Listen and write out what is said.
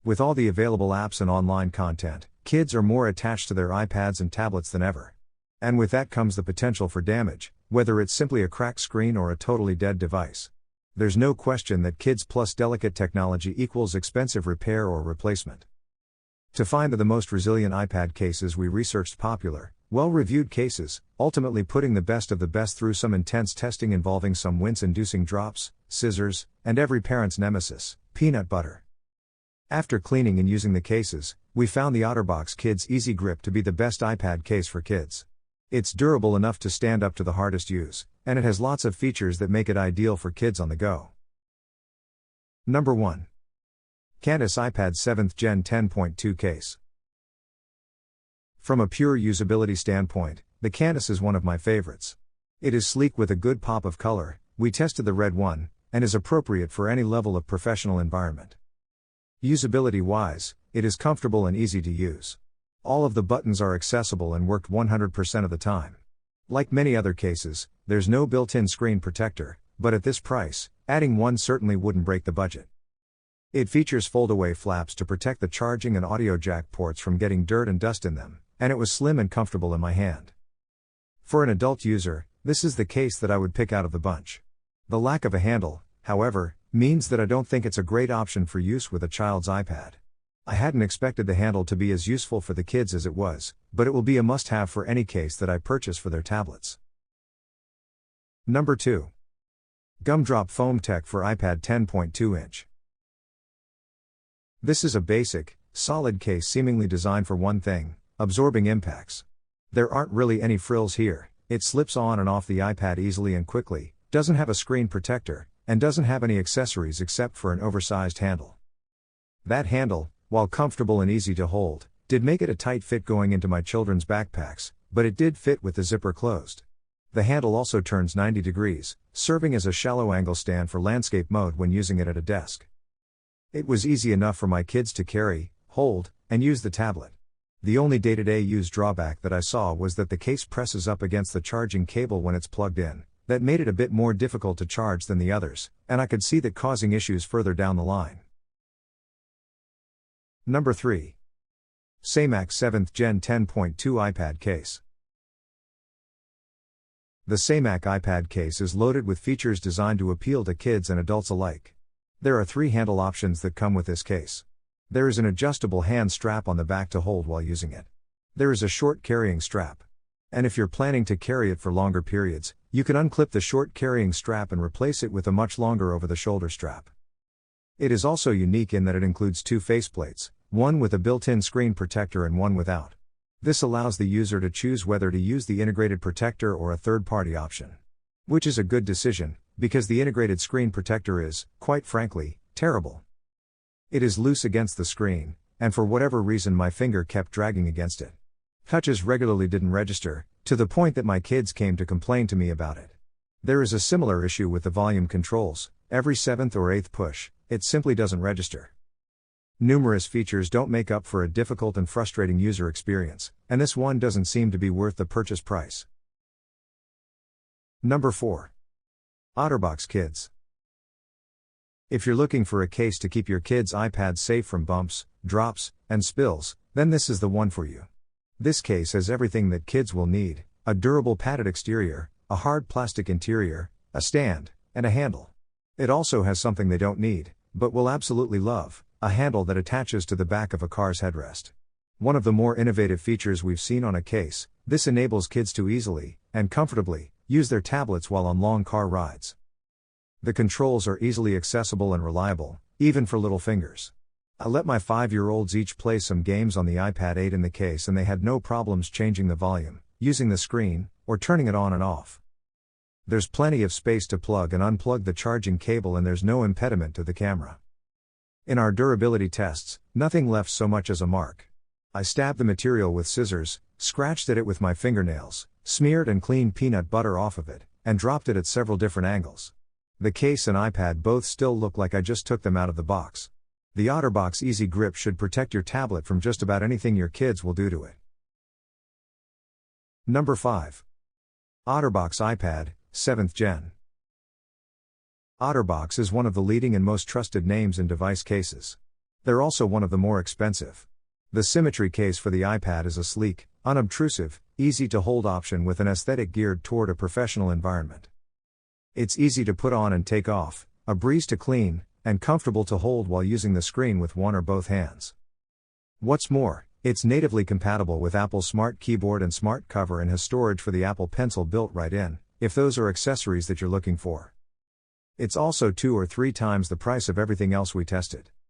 With all the available apps and online content, kids are more attached to their iPads and tablets than ever. And with that comes the potential for damage, whether it's simply a cracked screen or a totally dead device. There's no question that kids plus delicate technology equals expensive repair or replacement. To find the most resilient iPad cases, we researched popular, well-reviewed cases, ultimately putting the best of the best through some intense testing involving some wince-inducing drops, scissors, and every parent's nemesis, peanut butter. After cleaning and using the cases, we found the OtterBox Kids Easy Grip to be the best iPad case for kids. It's durable enough to stand up to the hardest use, and it has lots of features that make it ideal for kids on the go. Number 1. Cantus iPad 7th Gen 10.2 Case. From a pure usability standpoint, the Cantus is one of my favorites. It is sleek with a good pop of color, we tested the red one, and is appropriate for any level of professional environment. Usability-wise, it is comfortable and easy to use. All of the buttons are accessible and worked 100% of the time. Like many other cases, there's no built-in screen protector, but at this price, adding one certainly wouldn't break the budget. It features fold-away flaps to protect the charging and audio jack ports from getting dirt and dust in them, and it was slim and comfortable in my hand. For an adult user, this is the case that I would pick out of the bunch. The lack of a handle, however, means that I don't think it's a great option for use with a child's iPad. I hadn't expected the handle to be as useful for the kids as it was, but it will be a must-have for any case that I purchase for their tablets. Number 2. Gumdrop Foam Tech for iPad 10.2 inch. This is a basic, solid case seemingly designed for one thing: absorbing impacts. There aren't really any frills here, it slips on and off the iPad easily and quickly, doesn't have a screen protector, and doesn't have any accessories except for an oversized handle. That handle, while comfortable and easy to hold, did make it a tight fit going into my children's backpacks, but it did fit with the zipper closed. The handle also turns 90 degrees, serving as a shallow angle stand for landscape mode when using it at a desk. It was easy enough for my kids to carry, hold, and use the tablet. The only day-to-day use drawback that I saw was that the case presses up against the charging cable when it's plugged in. That made it a bit more difficult to charge than the others, and I could see that causing issues further down the line. Number 3. SayMac 7th Gen 10.2 iPad Case. The SayMac iPad case is loaded with features designed to appeal to kids and adults alike. There are 3 handle options that come with this case. There is an adjustable hand strap on the back to hold while using it. There is a short carrying strap. And if you're planning to carry it for longer periods, you can unclip the short carrying strap and replace it with a much longer over-the-shoulder strap. It is also unique in that it includes 2 faceplates, one with a built-in screen protector and one without. This allows the user to choose whether to use the integrated protector or a third-party option. Which is a good decision, because the integrated screen protector is, quite frankly, terrible. It is loose against the screen, and for whatever reason my finger kept dragging against it. Touches regularly didn't register, to the point that my kids came to complain to me about it. There is a similar issue with the volume controls. Every 7th or 8th push, it simply doesn't register. Numerous features don't make up for a difficult and frustrating user experience, and this one doesn't seem to be worth the purchase price. Number 4. OtterBox Kids. If you're looking for a case to keep your kids' iPad safe from bumps, drops, and spills, then this is the one for you. This case has everything that kids will need: a durable padded exterior, a hard plastic interior, a stand, and a handle. It also has something they don't need, but will absolutely love: a handle that attaches to the back of a car's headrest. One of the more innovative features we've seen on a case, this enables kids to easily, and comfortably, use their tablets while on long car rides. The controls are easily accessible and reliable, even for little fingers. I let my 5-year-olds each play some games on the iPad 8 in the case and they had no problems changing the volume, using the screen, or turning it on and off. There's plenty of space to plug and unplug the charging cable and there's no impediment to the camera. In our durability tests, nothing left so much as a mark. I stabbed the material with scissors, scratched at it with my fingernails, smeared and cleaned peanut butter off of it, and dropped it at several different angles. The case and iPad both still look like I just took them out of the box. The OtterBox Easy Grip should protect your tablet from just about anything your kids will do to it. Number 5. OtterBox iPad, 7th Gen. OtterBox is one of the leading and most trusted names in device cases. They're also one of the more expensive. The Symmetry case for the iPad is a sleek, unobtrusive, easy to hold option with an aesthetic geared toward a professional environment. It's easy to put on and take off, a breeze to clean, and comfortable to hold while using the screen with one or both hands. What's more, it's natively compatible with Apple's Smart Keyboard and Smart Cover and has storage for the Apple Pencil built right in, if those are accessories that you're looking for. It's also 2 or 3 times the price of everything else we tested.